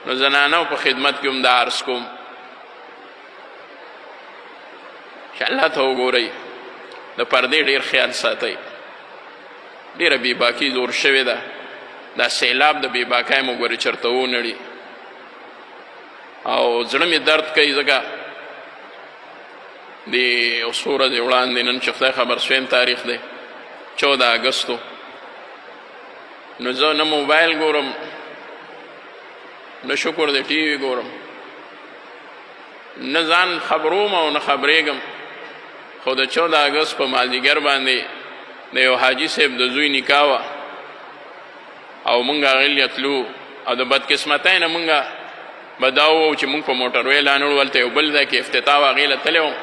نو زنانو په خدمت کې هم دا عرض کوم چې الله ته وګورئ د پردې ډېر خیال ساتئ ډېره بېباکي زور شوې ده دا سیلاب د بېباکۍ مو ګورې چېرته ونړي او زړه مې درد کوي ځکه د یو څو ورځې وړاندې نن چې خدای خبر 2 تاریخ دی 14 اګستو نو زه نه موبایل ګورم نه شکر د ټي وي ګورم نه ځان خبروم او نه خبرېږم خو د 14 اګست په مازدیګر باندې د یو حاجي صاحب د زوی نکاح وه او مونږ هغې تلو او د بدقسمتۍ نه مونږ به دا ووو چې مونږ په موټروی لانړو هلته یو بل ځای کې افتتاح وه هغې له تللی وم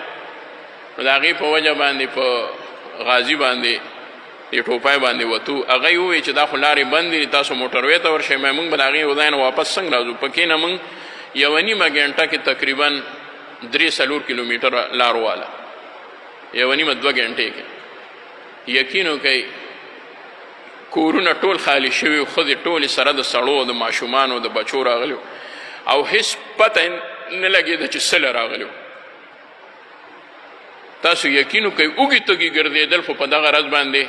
نو د هغې په وجه باندې په غازي باندې د ټوپای باندې وتو هغه ووایي چې دا خو لارې بندې دي تاسو موټروی ته ورشئ مونږ به د هغې یو ځای نه واپس څنګه راځو پکې نه مونږ 1.5 ګنټه کې تقریبا 3-4 کیلومیټره لار واله 1.5-2 ګنټې کې یقین وکئ کورونه ټول خالی شوي ښځې ټولې سره د سړو د ماشومانو د بچو راغلي او هېڅ پته نه لګېده چې څه له راغلي تاسو یقین وکئ اوږې تږي ګرځېدل خو په دغه ورځ باندې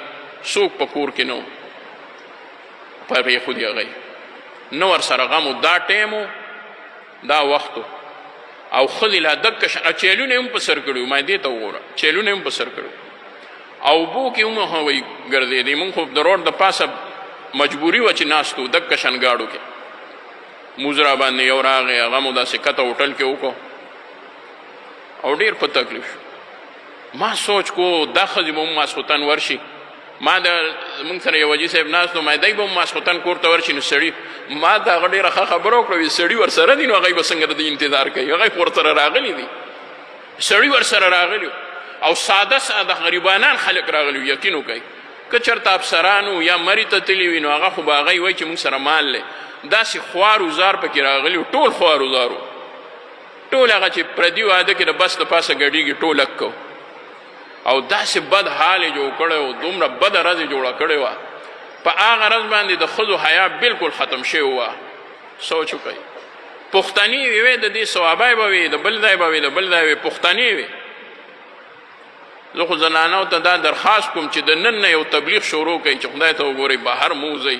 څوک په کور کې نه و پرېښودي هغی نه ورسره غم و دا ټیم و دا وخت او ښځې لا دقه چیلونه یې هم په سر کړي ما دې ته وګوره چیلونه یې هم په سر کړي او اوبو کې هم هغوی ګرځېدې مونږ خو د روډ د پاسه مجبوري وه چې ناست وو دقه شان ګاډو کې موز را باندې یو راغی هغه مو داسې کته هوټل کې وکړو او ډېر په تکلیف شو ما سوچ کو دا ښځې به هم ماسخوتن ورشي ما د مونږ سره یو حاجي صاحب ناست و ما دی به هم ماسخوتن کور ته ورشي نو سړي ما د هغه ډېره ښه خبره وکړه سړي ورسره دي نو هغوی به څنګه د دې انتظار کوي هغوی خو ورسره راغلي دي سړي ورسره راغلي او ساده ساده غریبانان خلک راغلي یقین وکئ که چېرته افسرانو یا مري ته تللي وي نو هغه خو به هغوی وایي چې مونږ سره مال دی داسې خوار وزار پکې راغلي ټول خوار وزار و ټول هغه چې پردي واده کې د بس د پاسه ګډېږي ټول لک کو او داسې بد حال یې جوړ کړی و دومره بده ورځ یې جوړه کړې وه په هغه ورځ باندې د ښځو حیا بلکل ختم شوی وه سوچ وکئ پښتنې وې د دې صوابی به وي د بل ځای به وي د بل ځای وي پښتنې وې زه خو زنانو ته دا درخواست کوم چې د نن نه یو تبلیغ شروع کوي چې خدای ته وګورئ بهر مه وځئ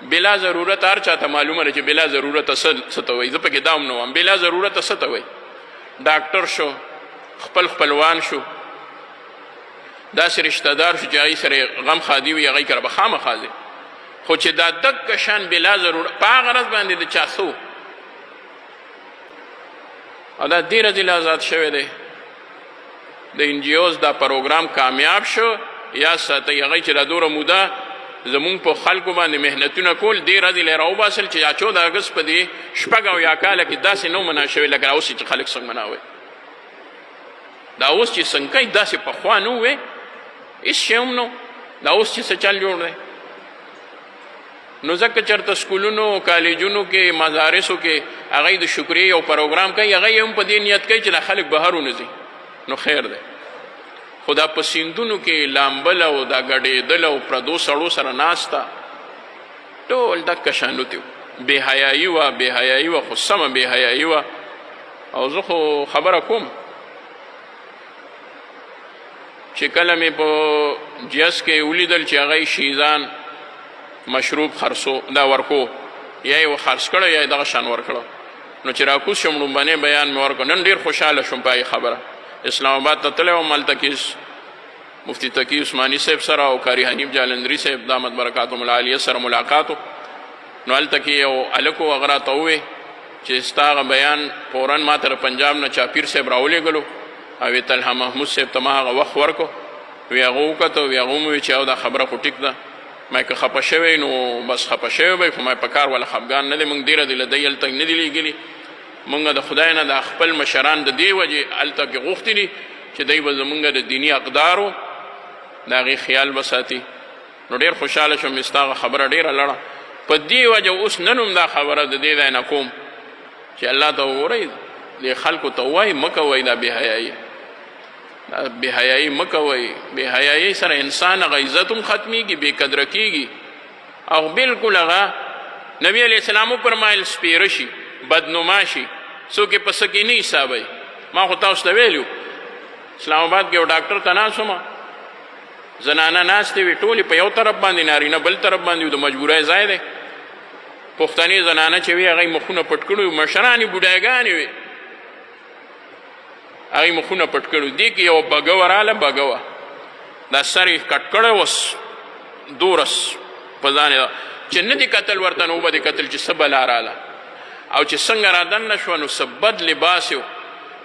بلا ضرورت هر چاته معلومه ده چې بلا ضرورته څه ته وایي زه پکې دا هم نه وایم بلا ضرورته څه ته وایي ډاکټر شو خپل خپلوان شو داسې رشته دار شو چې هغوی سره غم ښادي وي هغوی کره به خامخا ځي خو چې دا دقه شان بلا ضرورت په هغه ورځ باندې د چا څه او دا دې ورځې له آزاد شوی دی د انجیوز دا پروګرام کامیاب شو یا ساتئ هغوی چې دا دوره موده زمونږ په خلکو باندې محنتونه کول دې ورځې له یې راوباسل چې 14 اګست په دې 6 کاله کې داسې نه منا شوې لکه اوس چې خلک څنګه مناوئ دا اوس چې څنګه کوي داسې پخوا نه وې هېڅ شی هم نه دا اوس چې څه چل جوړ دی نو ځکه چېرته سکولونو کالجونو کې مدارسو کې هغوی د شکریې یو پروګرام کوي هغوی هم په دې نیت کوي چې دا خلک بهر ونځي نو خیر دی خو دا په سیندونو کې لامبل او دا ګډېدل او پردو سړو سره ناسته ټول دقه شانوتې وو بې حیایي وه بې حیایي وه خو سمه بې حیایي وه او زه خو خبره کوم چې کله مې په جیس کې ولیدل چې هغوی شیزان مشروب خرڅو دا ورکو یا یې خرڅ کړی یا یې دغه شان ورکړه نو چې راکوز شم لومبنی بیان مې ورکړ نن ډېر خوشحاله شوم په هغې خبره اسلام آباد ته تللی وم هلته کې مفتی تقي عثماني صاحب سره او قاري حنیف جالندري صاحب دامت برکاتهم العالیه سره ملاقات و نو هلته کې یو هلک و هغه راته ووې چې ستا هغه بیان فوراً ما ته د پنجاب نه چاپیر صاحب راولېږلو او وی طلحه محمود صاحب ته ما هغه وخت ورکو وی هغه وکته وی هغه ومویل چې او دا خبره خو ټیک ده ما که خفه شوی نو بس خفه شوی به خو ما په کار ولا خفګان نه دی موږ ډېره دی له دی هلته نه دي لېږلي مونږ د خدای نه د خپل مشران د دې وجې هلته کې غوښتي دي چې دی به زمونږ د دیني اقدارو د هغې خیال به ساتي نو ډېر خوشحاله شوم چې ستا هغه خبره ډېره لړه په دې وجه اوس نن هم دا خبره د دې ځای نه کوم چې الله ته وګورئ دې خلکو ته ووایي مه کوئ دا بېحیایي دا بېحیایي مه کوئ بېحیایي سره انسان هغه عزت هم ختمیږي بېقدره کېږي او بلکل هغه نبی علیہ السلام وفرمایل سپیره شي بدنما شي څوک یې په څه کې نه حسابوي. ما خو تاسو ته ویلي اسلام آباد کې یو ډاکټر ته ناست وم، زنانه ناستې وې، ټولې په یو طرف باندې، نارینه بل طرف باندې، د مجبورۍ ځای دی. پښتنې زنانه چې وې هغه یې مخونه پټ کړي وو، مشرانې بوډاګانې وې هغه یې مخونه پټ کړي وو. دې کې یوه بګوه راله، بګوه دا سر یې کټ کړی وس دورس په ځان یې چې نه دې کتل ورته نو به دې کتل چې څه بلا راله او چې څنګه را دننه شوه نو څه بد لباس یو.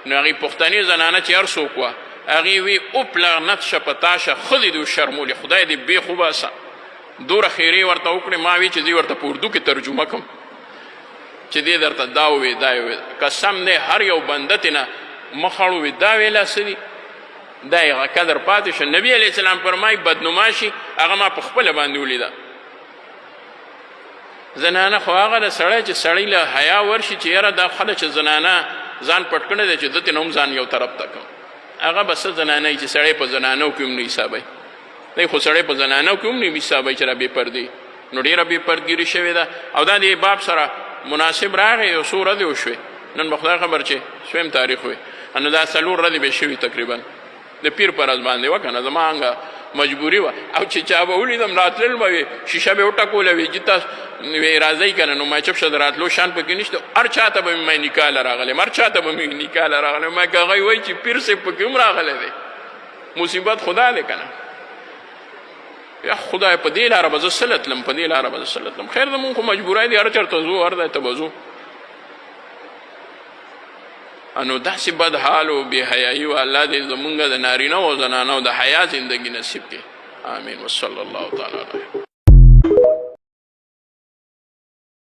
نو هغې پښتنې زنانه چې هر څوک وه هغې وی اوپلغنت شه په تاشه ښځې دې وشرمولې، خدای دې بېخ وباسه. دوره خیرې ورته وکړې، ما وی چې دې ورته په اردو کې ترجمه کړم چې دې درته دا ووې دا یې ووې. قسم دی هر یو بنده ترې نه مخ اړوي دا ویله څه دي، دا یې هغه قدر پاتې شه. نبي علیه السلام فرمایي بدنما شي، هغه ما په خپله باندې ولیده. زنانه خو هغه د سړی چې سړی له حیا ورشي چې یاره دا خله چې زنانه ځان پټ کړی دی چې ده ترې نه هم ځان یو طرف ته کړم. هغه به څه زنانه وي چې سړی په زنانو کې هم نه حسابوي، دی خو سړی په زنانو کې هم نه حسابوي چې را بې پردې. نو ډېره بې پردګیري شوې ده او دا د باب سره مناسب راغی. یو څو ورځې وشوې، نن به خدای خبر چې سویم تاریخ وي، نو دا 4 ورځې به شوي تقریبا د پیر پر ورځ باندې وه که نه، زما هنګه مجبوري وه. او چې چا به ولیدم راتلل به وي، شیشه به وټکوله وي چې تاسو وی راځئ که نه، نو ما چپ شه د راتلو شان پکې نشته. هر چا ته به مې نکاح له راغلی، هر چا ته به مې نکاح له راغلی. ما که هغوی وایي چې پیر صاحب پکې هم راغلی دی، مصیبت خدا دی که نه. یا خدای په دې لاره به زه څه تلم، په دې لاره به زه څه تلم. خیر زمونږ خو مجبورۍ دي، هر چېرته ځو، هر ځای ته به ځو. نو داسې بد حال و بې حیایي و. الله دې زمونږ د نارینه و زنانه و د حیا زندګي نصیب کړي. آمین. وصلی الله تعالی علیه.